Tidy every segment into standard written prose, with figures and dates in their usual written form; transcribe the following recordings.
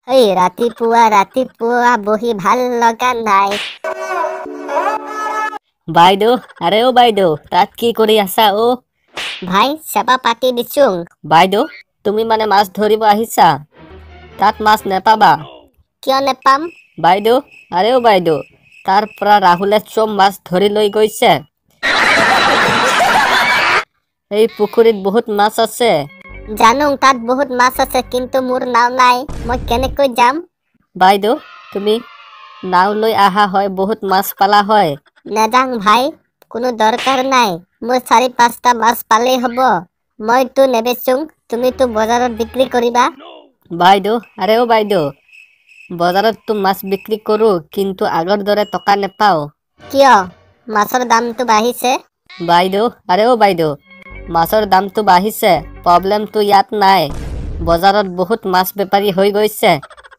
এই ৰাতিপুৱা বহি ভাল লগা নাই। বাইদেউ, আৰে অ বাইদেউ, তাত কি কৰি আছা অ? ভাই চেপা পাতি দিছো। বাইদেউ, তুমি মানে মাছ ধৰিব আহিছা? তাত মাছ নেপাবা। কিয় নেপাম? বাইদেউ, আৰে অ বাইদেউ, তাৰ পৰা ৰাহুলে চব মাছ ধৰি লৈ গৈছে। এই পুখুৰীত বহুত মাছ আছে। জানো তাত বহুত মাছ আছে, কিন্তু মোৰ নাও নাই, মই কেনেকৈ যাম? বাইদেউ, তুমি নাও লৈ আহা হয়, বহুত মাছ পালা হয়। নেযাং ভাই, কোনো দৰকাৰ নাই, মোৰ 4-5টা মাছ পালেই হ'ব। মইতো নেবেচোং, তুমিতো বজাৰত বিক্ৰী কৰিবা। বাইদেউ, আৰে অ বাইদেউ, বজাৰততো মাছ বিক্ৰী কৰো, কিন্তু আগৰ দৰে টকা নেপাওঁ। কিয়? মাছৰ দামটো বাঢ়িছে। বাইদেউ, আৰে অ বাইদেউ, মাছৰ দামটো বাঢ়িছে, প্ৰব্লেমটো ইয়াত নাই। বজাৰত বহুত মাছ বেপাৰী হৈ গৈছে,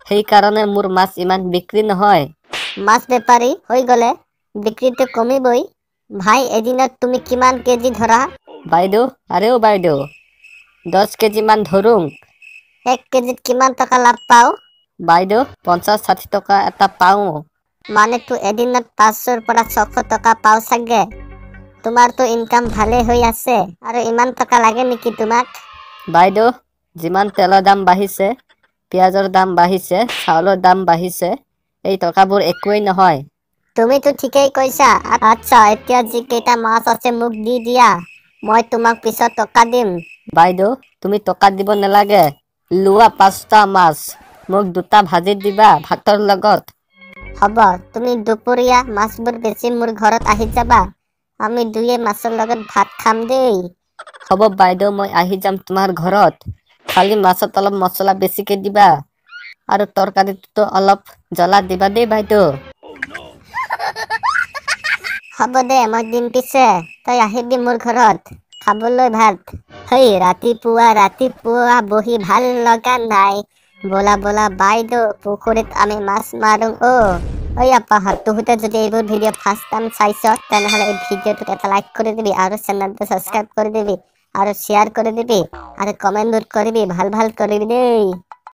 সেইকাৰণে মোৰ মাছ ইমান বিক্ৰী নহয়। মাছ বেপাৰী হৈ গলে বিক্ৰীটো কমিবই। ভাই, এদিনত তুমি কিমান কেজি ধৰা? বাইদেউ, আৰে অ বাইদেউ, 10 কেজি মান ধৰোং। 1 কেজিত কিমান টকা লাভ পাও? বাইদেউ, 50-60 টকা এটা পাওঁ। মানেতো এদিনত 500-ৰ পৰা 600 টকা পাও চাগে। তোমাৰতো ইনকাম ভালে হৈ আছে, আৰু ইমান টকা লাগে নেকি তোমাক? বাইদেউ, যিমান তেলৰ দাম বাঢ়িছে, পিঁয়াজৰ দাম বাঢ়িছে, চাউলৰ দাম বাঢ়িছে, এই টকাবোৰ একোৱেই নহয়। তুমিতো ঠিকেই কৈছা। আচ্ছা, এতিয়া যি কেইটা মাছ আছে মোক দি দিয়া, মই তোমাক পিছত টকা দিম। বাইদেউ, তুমি টকা দিব নালাগে, লোৱা 5টা মাছ, মোক 2টা ভাজি দিবা ভাতৰ লগত। হ'ব, তুমি দুপৰীয়া মাছবোৰ বেচি মোৰ ঘৰত আহি যাবা, আমি দুয়ে মাছৰ লগত ভাত খাম দেই। হ'ব বাইদেউ, মই আহি যাম তোমাৰ ঘৰত, খালি মাছত অলপ মছলা বেছিকে দিবা, আৰু তৰকাৰীটোতো অলপ জ্বলা দিবা দেই বাইদেউ। হ'ব দে, মই দিম, পিছে তই আহিবি মোৰ ঘৰত খাবলৈ ভাত। হেই ৰাতিপুৱা বহি ভাল লগা নাই, বলা বাইদেউ, পুখুৰীত আমি মাছ মাৰো। ঐ আপাহঁত, তহঁতে যদি এইবোৰ ভিডিঅ' ফাৰ্ষ্ট টাইম চাইছ, তেনেহলে এই ভিডিঅ'টোত এটা লাইক কৰি দিবি, আৰু চেনেলটো সাবস্ক্ৰাইব কৰি দিবি, আৰু শ্বেয়াৰ কৰি দিবি, আৰু কমেণ্টবোৰ কৰিবি, ভাল কৰিবি দেই।